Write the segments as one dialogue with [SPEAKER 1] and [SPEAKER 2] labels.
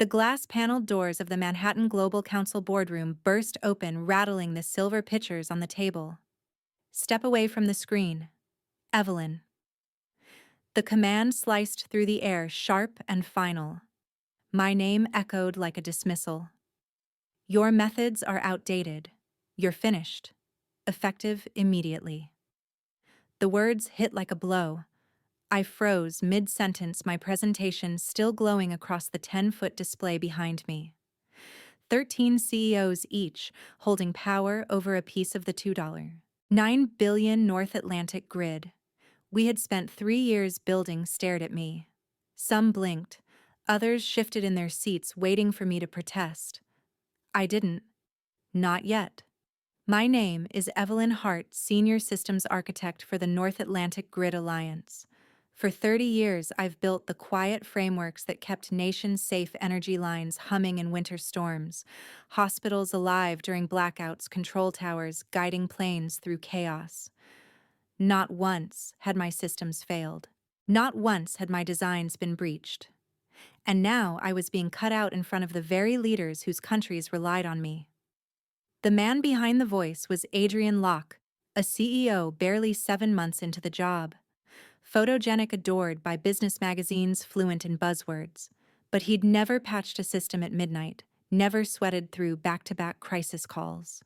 [SPEAKER 1] The glass-paneled doors of the Manhattan Global Council boardroom burst open, rattling the silver pitchers on the table. "Step away from the screen. Evelyn." The command sliced through the air, sharp and final. My name echoed like a dismissal. "Your methods are outdated. You're finished. Effective immediately." The words hit like a blow. I froze mid-sentence, my presentation still glowing across the 10-foot display behind me. 13 CEOs each, holding power over a piece of the $2.9 billion North Atlantic grid. We had spent 3 years building stared at me. Some blinked, others shifted in their seats waiting for me to protest. I didn't. Not yet. My name is Evelyn Hart, Senior Systems Architect for the North Atlantic Grid Alliance. For 30 years, I've built the quiet frameworks that kept nation-safe energy lines humming in winter storms, hospitals alive during blackouts, control towers guiding planes through chaos. Not once had my systems failed. Not once had my designs been breached. And now I was being cut out in front of the very leaders whose countries relied on me. The man behind the voice was Adrian Locke, a CEO barely 7 months into the job. Photogenic, adored by business magazines, fluent in buzzwords. But he'd never patched a system at midnight, never sweated through back-to-back crisis calls.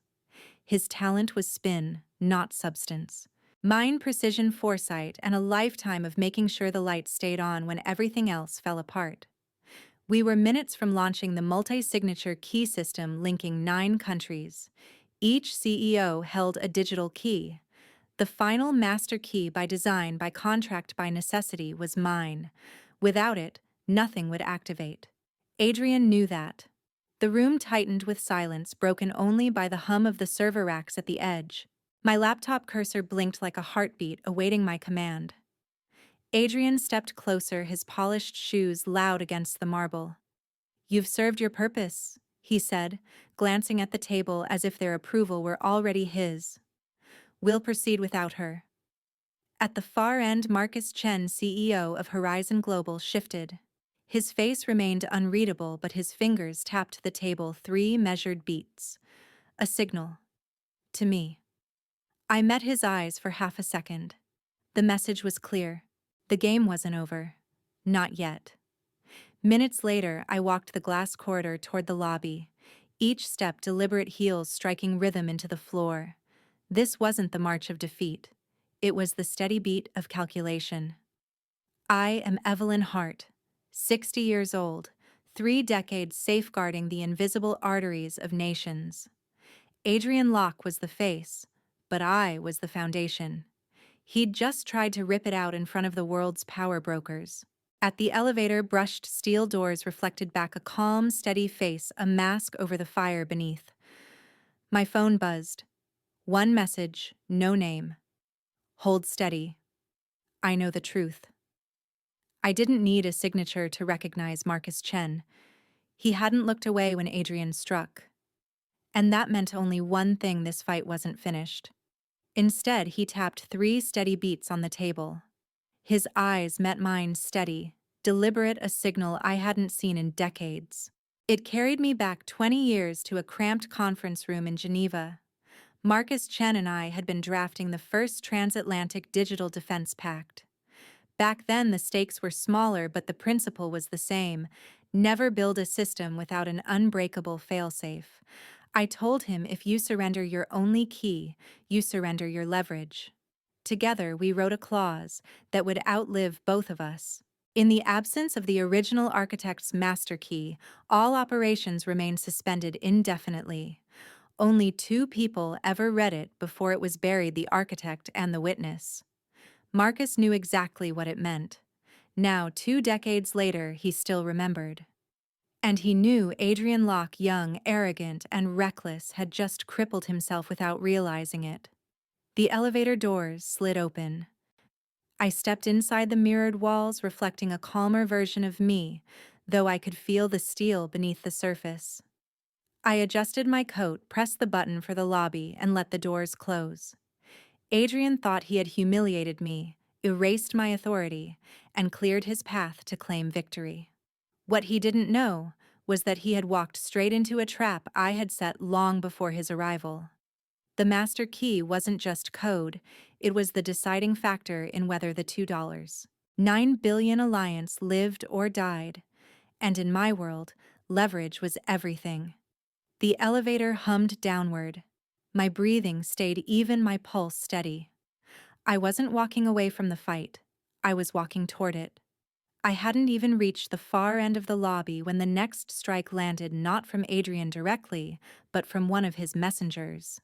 [SPEAKER 1] His talent was spin, not substance. Mine, precision, foresight, and a lifetime of making sure the lights stayed on when everything else fell apart. We were minutes from launching the multi-signature key system linking 9 countries. Each CEO held a digital key. The final master key, by design, by contract, by necessity, was mine. Without it, nothing would activate. Adrian knew that. The room tightened with silence, broken only by the hum of the server racks at the edge. My laptop cursor blinked like a heartbeat, awaiting my command. Adrian stepped closer, his polished shoes loud against the marble. "You've served your purpose," he said, glancing at the table as if their approval were already his. "We'll proceed without her." At the far end, Marcus Chen, CEO of Horizon Global, shifted. His face remained unreadable, but his fingers tapped the table 3 measured beats. A signal. To me. I met his eyes for half a second. The message was clear. The game wasn't over. Not yet. Minutes later, I walked the glass corridor toward the lobby, each step deliberate, heels striking rhythm into the floor. This wasn't the march of defeat. It was the steady beat of calculation. I am Evelyn Hart, 60 years old, 3 decades safeguarding the invisible arteries of nations. Adrian Locke was the face, but I was the foundation. He'd just tried to rip it out in front of the world's power brokers. At the elevator, brushed steel doors reflected back a calm, steady face, a mask over the fire beneath. My phone buzzed. One message, no name. "Hold steady. I know the truth." I didn't need a signature to recognize Marcus Chen. He hadn't looked away when Adrian struck. And that meant only one thing: this fight wasn't finished. Instead, he tapped 3 steady beats on the table. His eyes met mine, steady, deliberate, a signal I hadn't seen in decades. It carried me back 20 years to a cramped conference room in Geneva. Marcus Chen and I had been drafting the first transatlantic digital defense pact. Back then, the stakes were smaller, but the principle was the same: never build a system without an unbreakable failsafe. I told him, if you surrender your only key, you surrender your leverage. Together, we wrote a clause that would outlive both of us. In the absence of the original architect's master key, all operations remained suspended indefinitely. Only 2 people ever read it before it was buried: the architect and the witness. Marcus knew exactly what it meant. Now, 2 decades later, he still remembered. And he knew Adrian Locke, young, arrogant, and reckless, had just crippled himself without realizing it. The elevator doors slid open. I stepped inside the mirrored walls, reflecting a calmer version of me, though I could feel the steel beneath the surface. I adjusted my coat, pressed the button for the lobby, and let the doors close. Adrian thought he had humiliated me, erased my authority, and cleared his path to claim victory. What he didn't know was that he had walked straight into a trap I had set long before his arrival. The master key wasn't just code, it was the deciding factor in whether the $2.9 billion alliance lived or died, and in my world, leverage was everything. The elevator hummed downward. My breathing stayed even, my pulse steady. I wasn't walking away from the fight. I was walking toward it. I hadn't even reached the far end of the lobby when the next strike landed, not from Adrian directly, but from one of his messengers.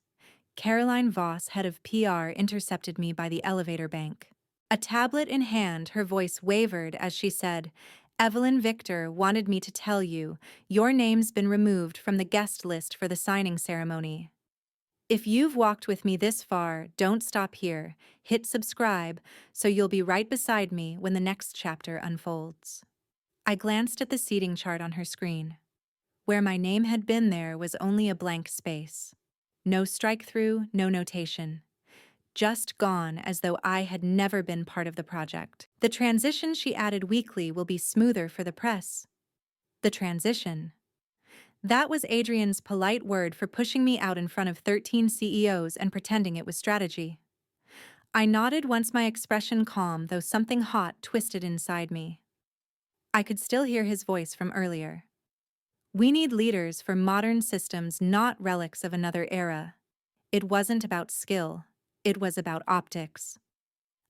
[SPEAKER 1] Caroline Voss, head of PR, intercepted me by the elevator bank. A tablet in hand, her voice wavered as she said, "Evelyn Victor wanted me to tell you, your name's been removed from the guest list for the signing ceremony. If you've walked with me this far, don't stop here. Hit subscribe so you'll be right beside me when the next chapter unfolds." I glanced at the seating chart on her screen. Where my name had been, there was only a blank space. No strike-through, no notation. Just gone, as though I had never been part of the project. The transition, she added weakly, will be smoother for the press. The transition. That was Adrian's polite word for pushing me out in front of 13 CEOs and pretending it was strategy. I nodded, once my expression calm, though something hot twisted inside me. I could still hear his voice from earlier. We need leaders for modern systems, not relics of another era. It wasn't about skill. It was about optics.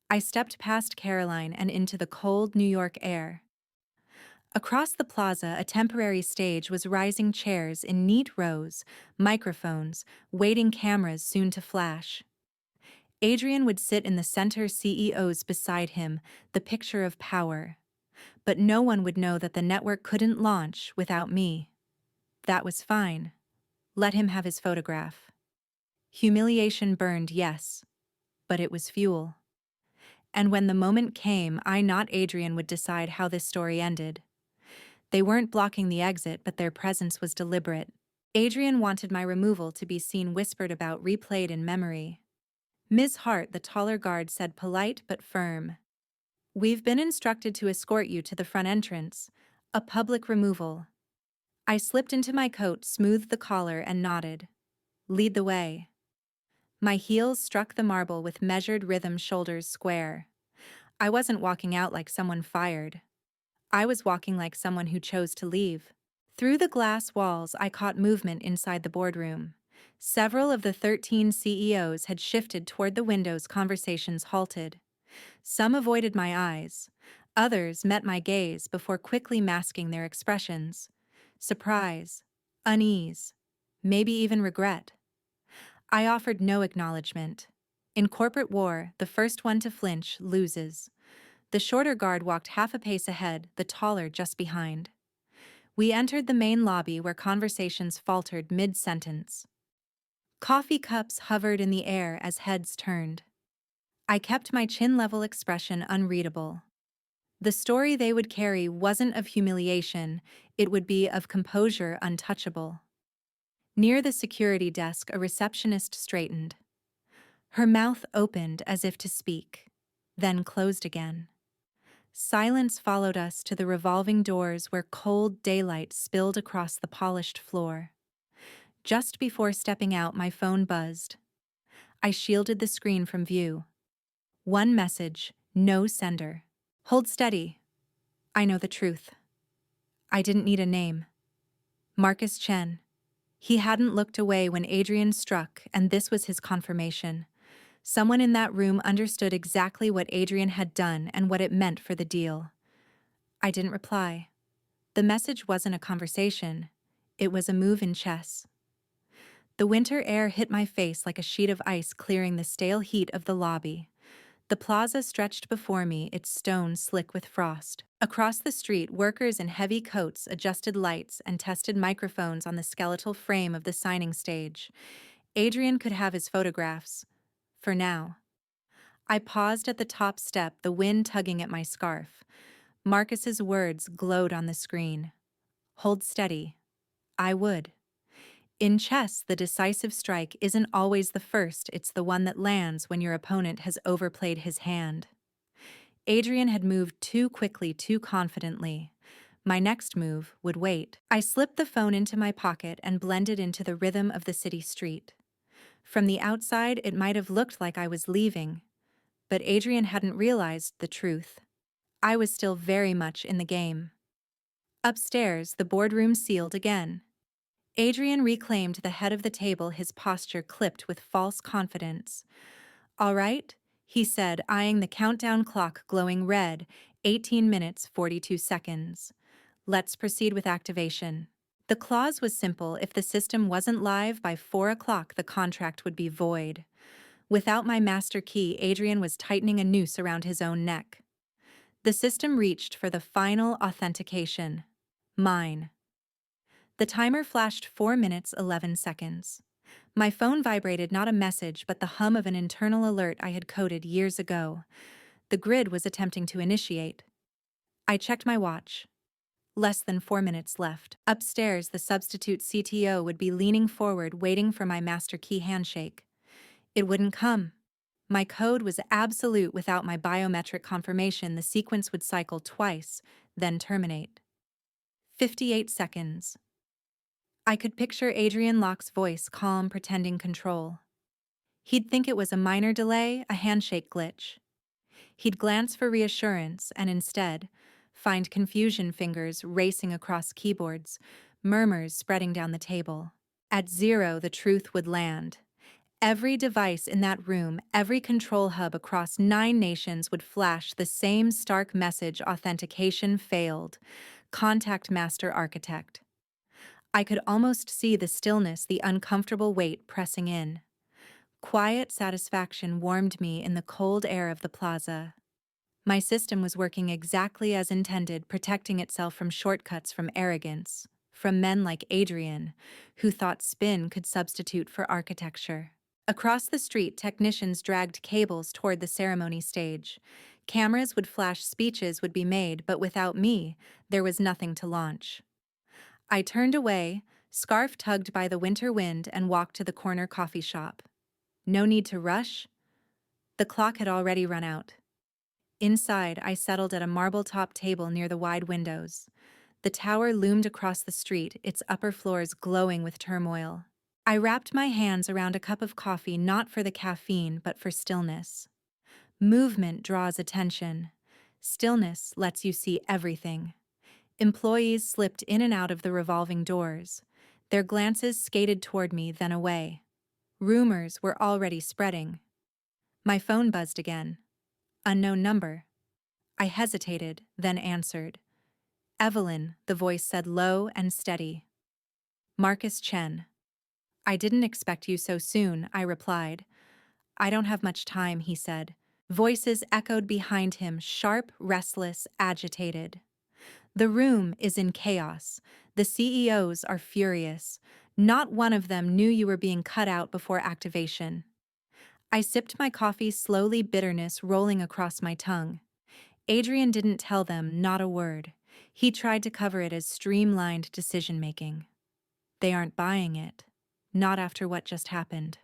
[SPEAKER 1] I stepped past Caroline and into the cold New York air. Across the plaza, a temporary stage was rising, chairs in neat rows, microphones, waiting cameras soon to flash. Adrian would sit in the center, CEOs beside him, the picture of power. But no one would know that the network couldn't launch without me. That was fine. Let him have his photograph. Humiliation burned, yes, but it was fuel. And when the moment came, I, not Adrian, would decide how this story ended. They weren't blocking the exit, but their presence was deliberate. Adrian wanted my removal to be seen, whispered about, replayed in memory. Ms. Hart, the taller guard, said, polite but firm. "We've been instructed to escort you to the front entrance. A public removal." I slipped into my coat, smoothed the collar, and nodded. "Lead the way." My heels struck the marble with measured rhythm, shoulders square. I wasn't walking out like someone fired. I was walking like someone who chose to leave. Through the glass walls, I caught movement inside the boardroom. Several of the 13 CEOs had shifted toward the windows, conversations halted. Some avoided my eyes. Others met my gaze before quickly masking their expressions. Surprise, unease, maybe even regret. I offered no acknowledgement. In corporate war, the first one to flinch loses. The shorter guard walked half a pace ahead, the taller just behind. We entered the main lobby, where conversations faltered mid-sentence. Coffee cups hovered in the air as heads turned. I kept my chin-level expression unreadable. The story they would carry wasn't of humiliation, it would be of composure untouchable. Near the security desk, a receptionist straightened. Her mouth opened as if to speak, then closed again. Silence followed us to the revolving doors, where cold daylight spilled across the polished floor. Just before stepping out, my phone buzzed. I shielded the screen from view. One message, no sender. "Hold steady. I know the truth." I didn't need a name. Marcus Chen. He hadn't looked away when Adrian struck, and this was his confirmation. Someone in that room understood exactly what Adrian had done and what it meant for the deal. I didn't reply. The message wasn't a conversation. It was a move in chess. The winter air hit my face like a sheet of ice, clearing the stale heat of the lobby. The plaza stretched before me, its stone slick with frost. Across the street, workers in heavy coats adjusted lights and tested microphones on the skeletal frame of the signing stage. Adrian could have his photographs. For now. I paused at the top step, the wind tugging at my scarf. Marcus's words glowed on the screen. Hold steady. I would. In chess, the decisive strike isn't always the first, it's the one that lands when your opponent has overplayed his hand. Adrian had moved too quickly, too confidently. My next move would wait. I slipped the phone into my pocket and blended into the rhythm of the city street. From the outside, it might have looked like I was leaving, but Adrian hadn't realized the truth. I was still very much in the game. Upstairs, the boardroom sealed again. Adrian reclaimed the head of the table, his posture clipped with false confidence. "All right," he said, eyeing the countdown clock glowing red, 18 minutes 42 seconds. "Let's proceed with activation." The clause was simple: if the system wasn't live by 4 o'clock, the contract would be void. Without my master key, Adrian was tightening a noose around his own neck. The system reached for the final authentication. Mine. The timer flashed 4 minutes 11 seconds. My phone vibrated, not a message but the hum of an internal alert I had coded years ago. The grid was attempting to initiate. I checked my watch. Less than 4 minutes left. Upstairs, the substitute CTO would be leaning forward, waiting for my master key handshake. It wouldn't come. My code was absolute. Without my biometric confirmation, the sequence would cycle twice, then terminate. 58 seconds. I could picture Adrian Locke's voice, calm, pretending control. He'd think it was a minor delay, a handshake glitch. He'd glance for reassurance and instead find confusion, fingers racing across keyboards, murmurs spreading down the table. At 0, the truth would land. Every device in that room, every control hub across 9 nations would flash the same stark message: authentication failed. Contact master architect. I could almost see the stillness, the uncomfortable weight pressing in. Quiet satisfaction warmed me in the cold air of the plaza. My system was working exactly as intended, protecting itself from shortcuts, from arrogance, from men like Adrian, who thought spin could substitute for architecture. Across the street, technicians dragged cables toward the ceremony stage. Cameras would flash, speeches would be made, but without me, there was nothing to launch. I turned away, scarf tugged by the winter wind, and walked to the corner coffee shop. No need to rush. The clock had already run out. Inside, I settled at a marble-top table near the wide windows. The tower loomed across the street, its upper floors glowing with turmoil. I wrapped my hands around a cup of coffee, not for the caffeine, but for stillness. Movement draws attention. Stillness lets you see everything. Employees slipped in and out of the revolving doors. Their glances skated toward me, then away. Rumors were already spreading. My phone buzzed again. Unknown number. I hesitated, then answered. "Evelyn," the voice said, low and steady. "Marcus Chen." "I didn't expect you so soon," I replied. "I don't have much time," he said. Voices echoed behind him, sharp, restless, agitated. "The room is in chaos. The CEOs are furious. Not one of them knew you were being cut out before activation." I sipped my coffee slowly, bitterness rolling across my tongue. Adrian didn't tell them, not a word. He tried to cover it as streamlined decision-making. They aren't buying it. Not after what just happened.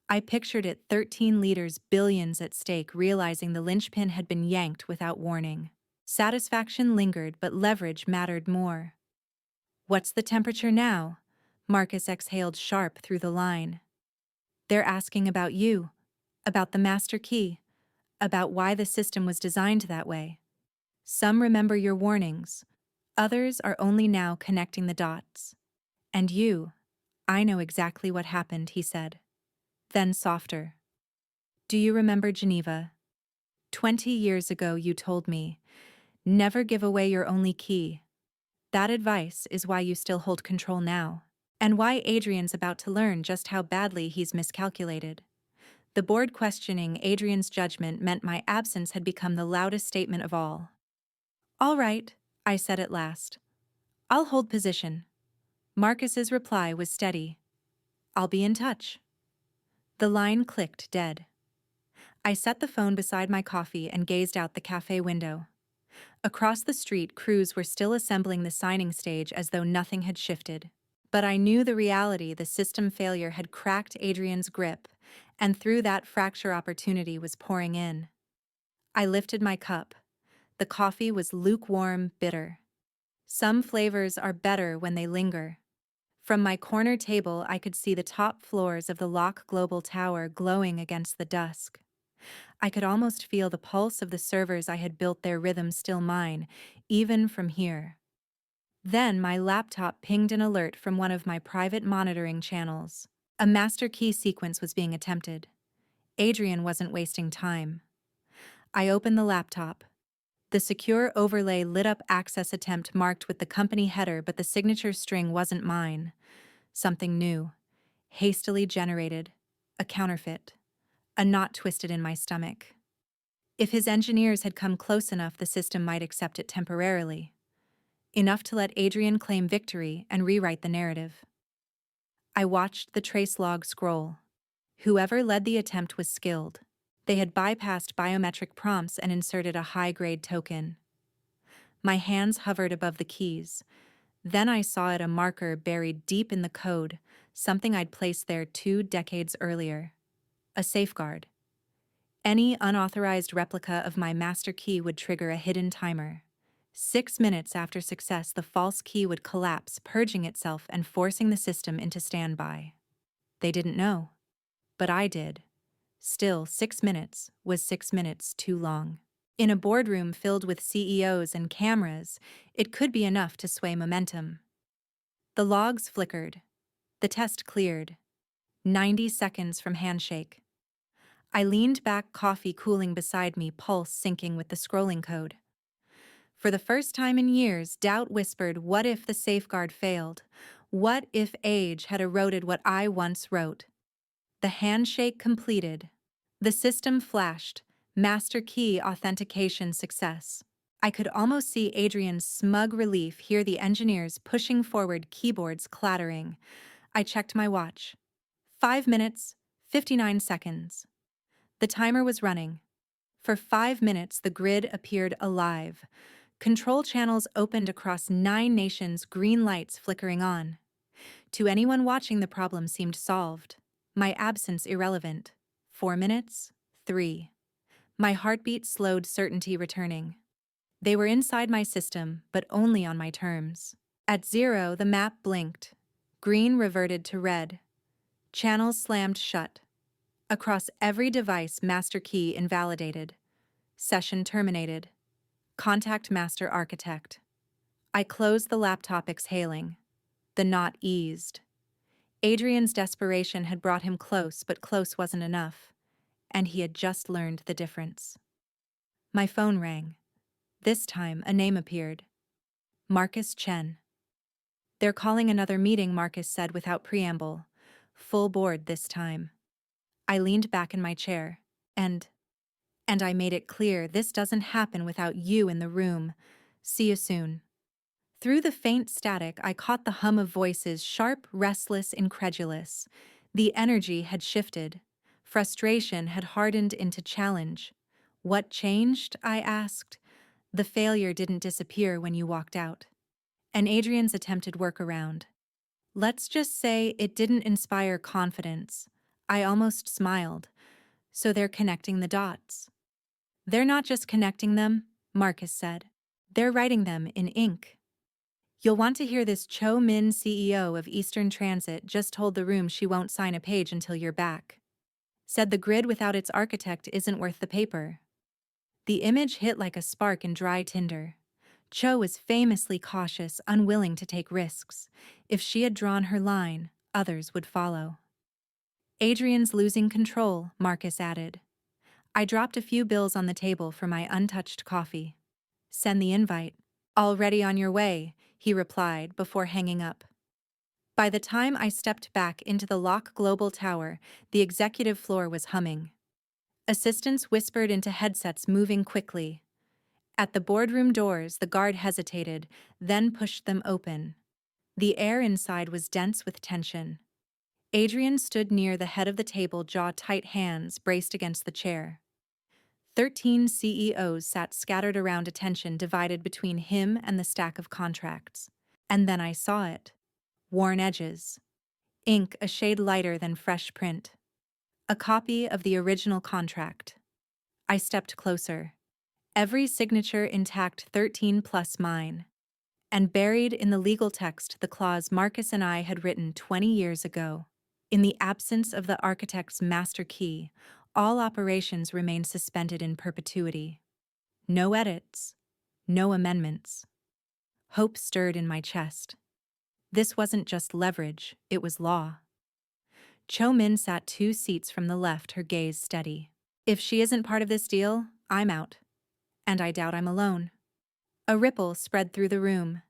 [SPEAKER 1] I pictured it: 13 leaders, billions at stake, realizing the linchpin had been yanked without warning. Satisfaction lingered, but leverage mattered more. "What's the temperature now?" Marcus exhaled sharp through the line. "They're asking about you, about the master key, about why the system was designed that way. Some remember your warnings. Others are only now connecting the dots. And you, I know exactly what happened," he said. Then softer. "Do you remember Geneva? 20 years ago you told me, never give away your only key. That advice is why you still hold control now. And why Adrian's about to learn just how badly he's miscalculated." The board questioning Adrian's judgment meant my absence had become the loudest statement of all. "All right," I said at last. "I'll hold position." Marcus's reply was steady. "I'll be in touch." The line clicked dead. I set the phone beside my coffee and gazed out the cafe window. Across the street, crews were still assembling the signing stage as though nothing had shifted. But I knew the reality: the system failure had cracked Adrian's grip, and through that fracture opportunity was pouring in. I lifted my cup. The coffee was lukewarm, bitter. Some flavors are better when they linger. From my corner table, I could see the top floors of the Lock Global Tower glowing against the dusk. I could almost feel the pulse of the servers I had built, their rhythm still mine, even from here. Then my laptop pinged an alert from one of my private monitoring channels. A master key sequence was being attempted. Adrian wasn't wasting time. I opened the laptop. The secure overlay lit up access attempt marked with the company header, but the signature string wasn't mine. Something new. Hastily generated. A counterfeit. A knot twisted in my stomach. If his engineers had come close enough, the system might accept it temporarily. Enough to let Adrian claim victory and rewrite the narrative. I watched the trace log scroll. Whoever led the attempt was skilled. They had bypassed biometric prompts and inserted a high-grade token. My hands hovered above the keys. Then I saw it, a marker buried deep in the code, something I'd placed there 2 decades earlier. A safeguard. Any unauthorized replica of my master key would trigger a hidden timer. 6 minutes after success, the false key would collapse, purging itself and forcing the system into standby. They didn't know. But I did. Still, 6 minutes was 6 minutes too long. In a boardroom filled with CEOs and cameras, it could be enough to sway momentum. The logs flickered. The test cleared. 90 seconds from handshake. I leaned back, coffee cooling beside me, pulse syncing with the scrolling code. For the first time in years, doubt whispered, what if the safeguard failed? What if age had eroded what I once wrote? The handshake completed. The system flashed. Master key authentication success. I could almost see Adrian's smug relief, hear the engineers pushing forward, keyboards clattering. I checked my watch. 5 minutes, 59 seconds. The timer was running. For 5 minutes, the grid appeared alive. Control channels opened across 9 nations, green lights flickering on. To anyone watching, the problem seemed solved. My absence irrelevant. 4 minutes, 3. My heartbeat slowed, certainty returning. They were inside my system, but only on my terms. At 0, the map blinked. Green reverted to red. Channels slammed shut. Across every device, master key invalidated. Session terminated. Contact master architect. I closed the laptop, exhaling. The knot eased. Adrian's desperation had brought him close, but close wasn't enough. And he had just learned the difference. My phone rang. This time, a name appeared. Marcus Chen. They're calling another meeting, Marcus said without preamble. Full board this time. I leaned back in my chair. And I made it clear, this doesn't happen without you in the room. See you soon. Through the faint static, I caught the hum of voices, sharp, restless, incredulous. The energy had shifted. Frustration had hardened into challenge. What changed? I asked. The failure didn't disappear when you walked out. And Adrian's attempted workaround. Let's just say it didn't inspire confidence. I almost smiled. So they're connecting the dots. They're not just connecting them, Marcus said. They're writing them in ink. You'll want to hear this. Cho Min, CEO of Eastern Transit, just told the room she won't sign a page until you're back. Said the grid without its architect isn't worth the paper. The image hit like a spark in dry tinder. Cho was famously cautious, unwilling to take risks. If she had drawn her line, others would follow. Adrian's losing control, Marcus added. I dropped a few bills on the table for my untouched coffee. Send the invite. Already on your way, he replied before hanging up. By the time I stepped back into the Lock Global Tower, the executive floor was humming. Assistants whispered into headsets, moving quickly. At the boardroom doors, the guard hesitated, then pushed them open. The air inside was dense with tension. Adrian stood near the head of the table, jaw tight, hands braced against the chair. 13 CEOs sat scattered around, attention divided between him and the stack of contracts. And then I saw it. Worn edges. Ink a shade lighter than fresh print. A copy of the original contract. I stepped closer. Every signature intact, 13 plus mine. and buried in the legal text the clause Marcus and I had written 20 years ago. In the absence of the architect's master key, all operations remain suspended in perpetuity. No edits, no amendments. Hope stirred in my chest. This wasn't just leverage, it was law. Cho Min sat 2 seats from the left, her gaze steady. If she isn't part of this deal, I'm out. And I doubt I'm alone. A ripple spread through the room.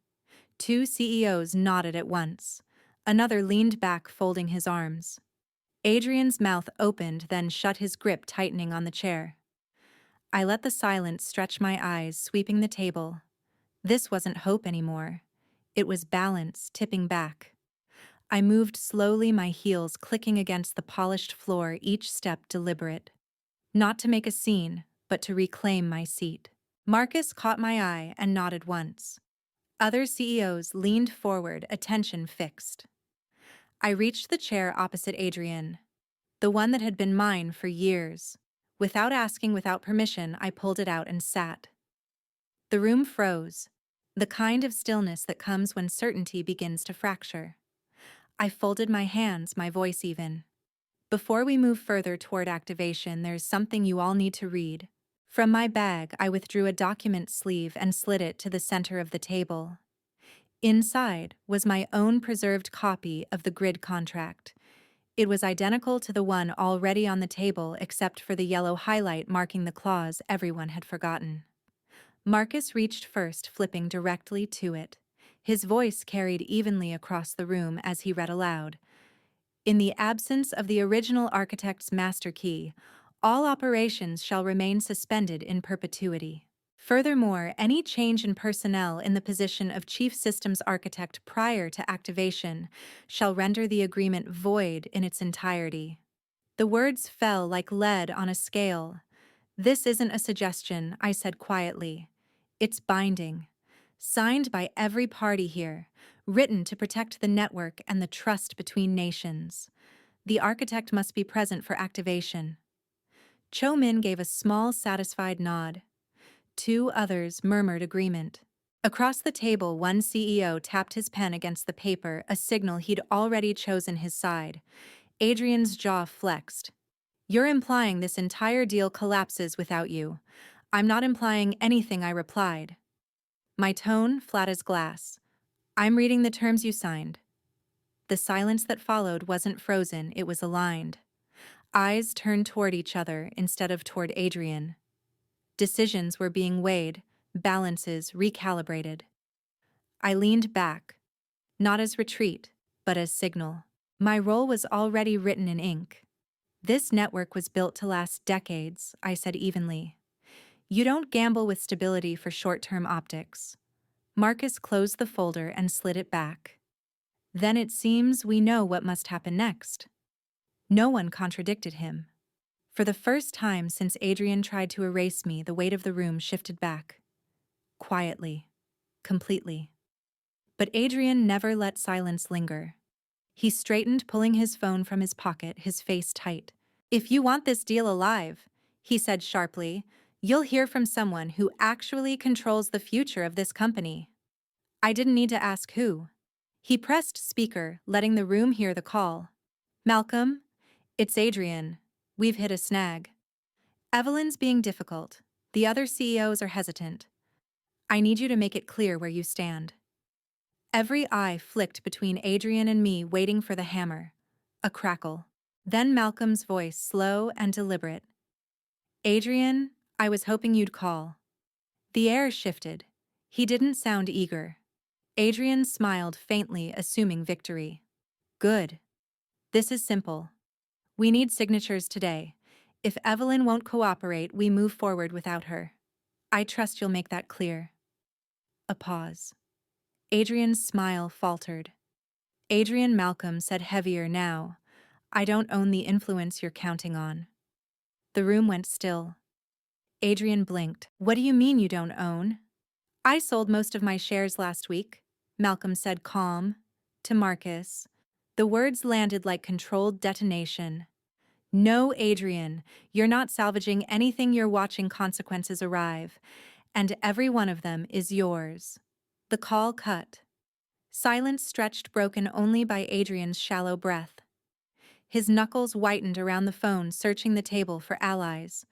[SPEAKER 1] 2 CEOs nodded at once. Another leaned back, folding his arms. Adrian's mouth opened, then shut, his grip tightening on the chair. I let the silence stretch my eyes, sweeping the table. This wasn't hope anymore. It was balance, tipping back. I moved slowly, my heels clicking against the polished floor, each step deliberate. Not to make a scene, but to reclaim my seat. Marcus caught my eye and nodded once. Other CEOs leaned forward, attention fixed. I reached the chair opposite Adrian, the one that had been mine for years. Without asking, without permission, I pulled it out and sat. The room froze, the kind of stillness that comes when certainty begins to fracture. I folded my hands, my voice even. Before we move further toward activation, there's something you all need to read. From my bag, I withdrew a document sleeve and slid it to the center of the table. Inside was my own preserved copy of the grid contract. It was identical to the one already on the table, except for the yellow highlight marking the clause everyone had forgotten. Marcus reached first, flipping directly to it. His voice carried evenly across the room as he read aloud. In the absence of the original architect's master key, all operations shall remain suspended in perpetuity. Furthermore, any change in personnel in the position of Chief Systems Architect prior to activation shall render the agreement void in its entirety. The words fell like lead on a scale. This isn't a suggestion, I said quietly. It's binding. Signed by every party here, written to protect the network and the trust between nations. The architect must be present for activation. Cho Min gave a small, satisfied nod. 2 others murmured agreement. Across the table, one CEO tapped his pen against the paper, a signal he'd already chosen his side. Adrian's jaw flexed. You're implying this entire deal collapses without you. I'm not implying anything, I replied. My tone flat as glass. I'm reading the terms you signed. The silence that followed wasn't frozen, it was aligned. Eyes turned toward each other instead of toward Adrian. Decisions were being weighed, balances recalibrated. I leaned back, not as retreat, but as signal. My role was already written in ink. This network was built to last decades, I said evenly. You don't gamble with stability for short-term optics. Marcus closed the folder and slid it back. Then it seems we know what must happen next. No one contradicted him. For the first time since Adrian tried to erase me, the weight of the room shifted back. Quietly. Completely. But Adrian never let silence linger. He straightened, pulling his phone from his pocket, his face tight. If you want this deal alive, he said sharply, you'll hear from someone who actually controls the future of this company. I didn't need to ask who. He pressed speaker, letting the room hear the call. Malcolm, it's Adrian. We've hit a snag. Evelyn's being difficult. The other CEOs are hesitant. I need you to make it clear where you stand. Every eye flicked between Adrian and me, waiting for the hammer. A crackle. Then Malcolm's voice, slow and deliberate. Adrian, I was hoping you'd call. The air shifted. He didn't sound eager. Adrian smiled faintly, assuming victory. Good. This is simple. We need signatures today. If Evelyn won't cooperate, we move forward without her. I trust you'll make that clear. A pause. Adrian's smile faltered. Adrian, Malcolm said heavier now. I don't own the influence you're counting on. The room went still. Adrian blinked. What do you mean you don't own? I sold most of my shares last week, Malcolm said calm. To Marcus. The words landed like controlled detonation. No, Adrian, you're not salvaging anything, you're watching consequences arrive. And every one of them is yours. The call cut. Silence stretched, broken only by Adrian's shallow breath. His knuckles whitened around the phone, searching the table for allies.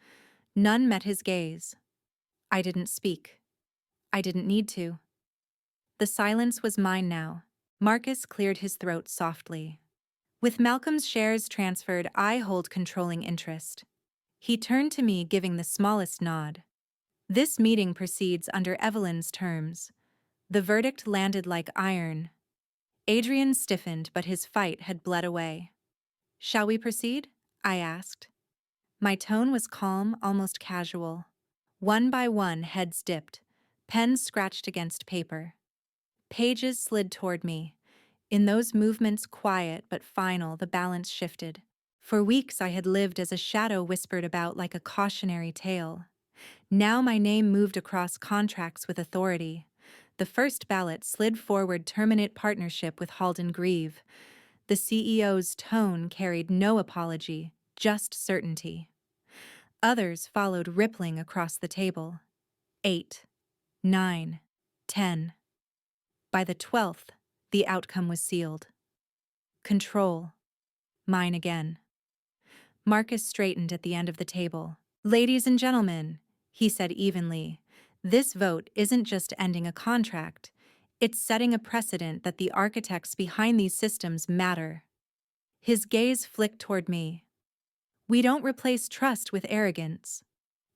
[SPEAKER 1] None met his gaze. I didn't speak. I didn't need to. The silence was mine now. Marcus cleared his throat softly. With Malcolm's shares transferred, I hold controlling interest. He turned to me, giving the smallest nod. This meeting proceeds under Evelyn's terms. The verdict landed like iron. Adrian stiffened, but his fight had bled away. Shall we proceed? I asked. My tone was calm, almost casual. One by one, heads dipped. Pens scratched against paper. Pages slid toward me. In those movements, quiet but final, the balance shifted. For weeks I had lived as a shadow whispered about, like a cautionary tale. Now my name moved across contracts with authority. The first ballot slid forward, terminate partnership with Halden Grieve. The CEO's tone carried no apology, just certainty. Others followed, rippling across the table. 8, 9, 10. By the 12th, the outcome was sealed. Control. Mine again. Marcus straightened at the end of the table. Ladies and gentlemen, he said evenly, this vote isn't just ending a contract. It's setting a precedent that the architects behind these systems matter. His gaze flicked toward me. We don't replace trust with arrogance.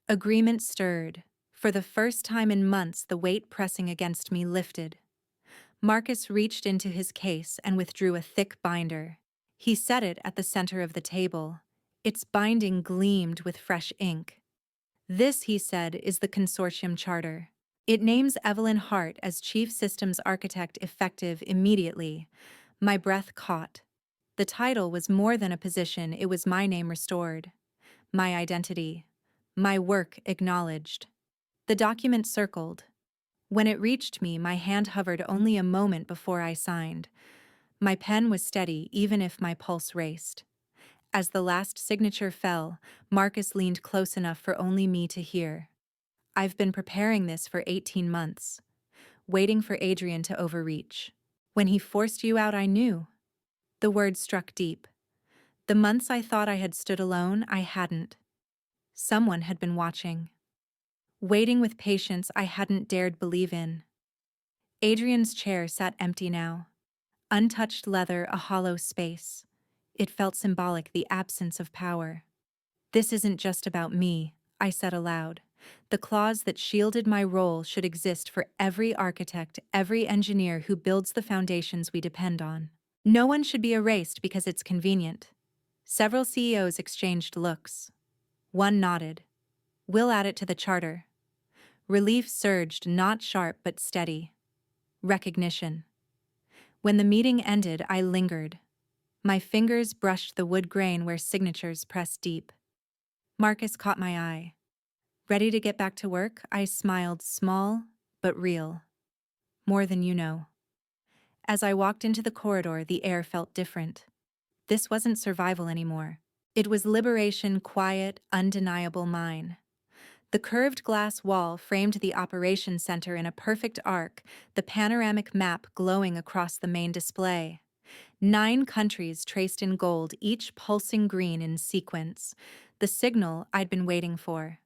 [SPEAKER 1] Agreement stirred. For the first time in months, the weight pressing against me lifted. Marcus reached into his case and withdrew a thick binder. He set it at the center of the table. Its binding gleamed with fresh ink. This, he said, is the consortium charter. It names Evelyn Hart as Chief Systems Architect, effective immediately. My breath caught. The title was more than a position, it was my name restored. My identity. My work acknowledged. The document circled. When it reached me, my hand hovered only a moment before I signed. My pen was steady, even if my pulse raced. As the last signature fell, Marcus leaned close enough for only me to hear. I've been preparing this for 18 months, waiting for Adrian to overreach. When he forced you out, I knew. The words struck deep. The months I thought I had stood alone, I hadn't. Someone had been watching. Waiting with patience I hadn't dared believe in. Adrian's chair sat empty now. Untouched leather, a hollow space. It felt symbolic, the absence of power. This isn't just about me, I said aloud. The clause that shielded my role should exist for every architect, every engineer who builds the foundations we depend on. No one should be erased because it's convenient. Several CEOs exchanged looks. One nodded. We'll add it to the charter. Relief surged, not sharp but steady. Recognition. When the meeting ended, I lingered. My fingers brushed the wood grain where signatures pressed deep. Marcus caught my eye. Ready to get back to work? I smiled, small but real. More than you know. As I walked into the corridor, the air felt different. This wasn't survival anymore. It was liberation, quiet, undeniable mine. The curved glass wall framed the operations center in a perfect arc, the panoramic map glowing across the main display. 9 countries traced in gold, each pulsing green in sequence. The signal I'd been waiting for.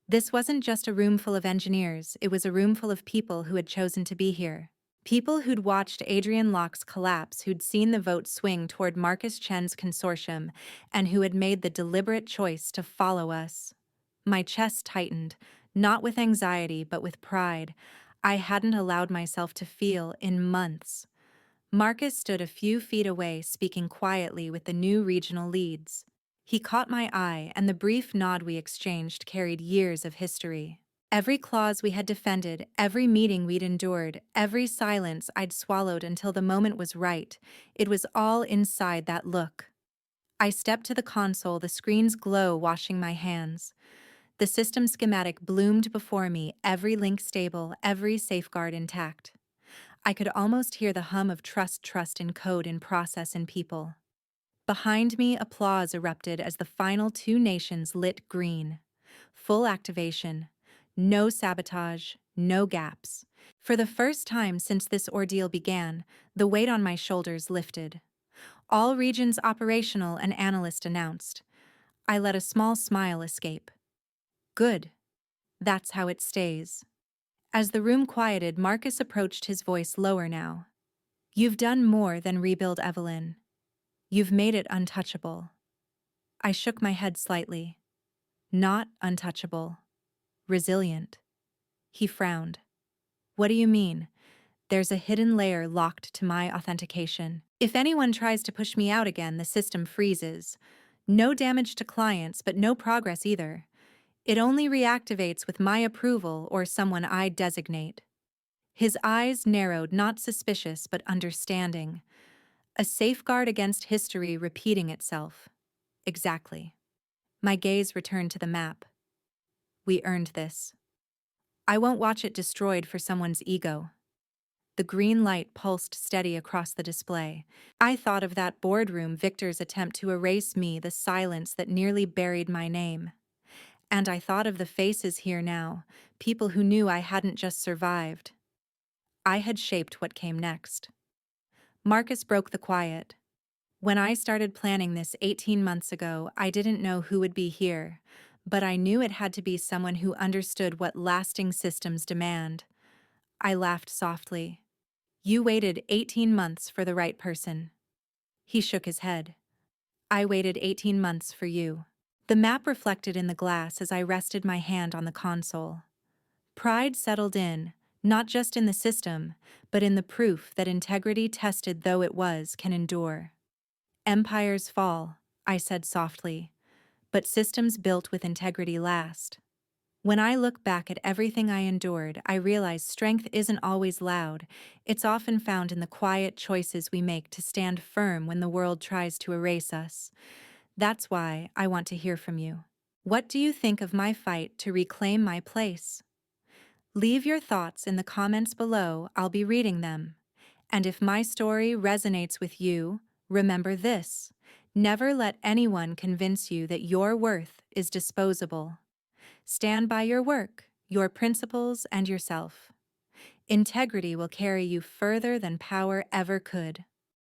[SPEAKER 1] This wasn't just a room full of engineers, it was a room full of people who had chosen to be here. People who'd watched Adrian Locke's collapse, who'd seen the vote swing toward Marcus Chen's consortium, and who had made the deliberate choice to follow us. My chest tightened, not with anxiety but with pride. I hadn't allowed myself to feel in months. Marcus stood a few feet away, speaking quietly with the new regional leads. He caught my eye, and the brief nod we exchanged carried years of history. Every clause we had defended, every meeting we'd endured, every silence I'd swallowed until the moment was right, it was all inside that look. I stepped to the console, the screen's glow washing my hands. The system schematic bloomed before me, every link stable, every safeguard intact. I could almost hear the hum of trust in code, in process, in people. Behind me, applause erupted as the final 2 nations lit green. Full activation. No sabotage, no gaps. For the first time since this ordeal began, the weight on my shoulders lifted. All regions operational, an analyst announced. I let a small smile escape. Good. That's how it stays. As the room quieted, Marcus approached, his voice lower now. You've done more than rebuild Evelyn. You've made it untouchable. I shook my head slightly. Not untouchable. Resilient. He frowned. What do you mean? There's a hidden layer locked to my authentication. If anyone tries to push me out again, the system freezes. No damage to clients, but no progress either. It only reactivates with my approval or someone I designate. His eyes narrowed, not suspicious, but understanding. A safeguard against history repeating itself. Exactly. My gaze returned to the map. We earned this. I won't watch it destroyed for someone's ego. The green light pulsed steady across the display. I thought of that boardroom, Victor's attempt to erase me, the silence that nearly buried my name. And I thought of the faces here now, people who knew I hadn't just survived. I had shaped what came next. Marcus broke the quiet. When I started planning this 18 months ago, I didn't know who would be here, but I knew it had to be someone who understood what lasting systems demand. I laughed softly. You waited 18 months for the right person. He shook his head. I waited 18 months for you. The map reflected in the glass as I rested my hand on the console. Pride settled in, not just in the system, but in the proof that integrity, tested though it was, can endure. Empires fall, I said softly, but systems built with integrity last. When I look back at everything I endured, I realize strength isn't always loud. It's often found in the quiet choices we make to stand firm when the world tries to erase us. That's why I want to hear from you. What do you think of my fight to reclaim my place? Leave your thoughts in the comments below. I'll be reading them. And if my story resonates with you, remember this: never let anyone convince you that your worth is disposable. Stand by your work, your principles, and yourself. Integrity will carry you further than power ever could.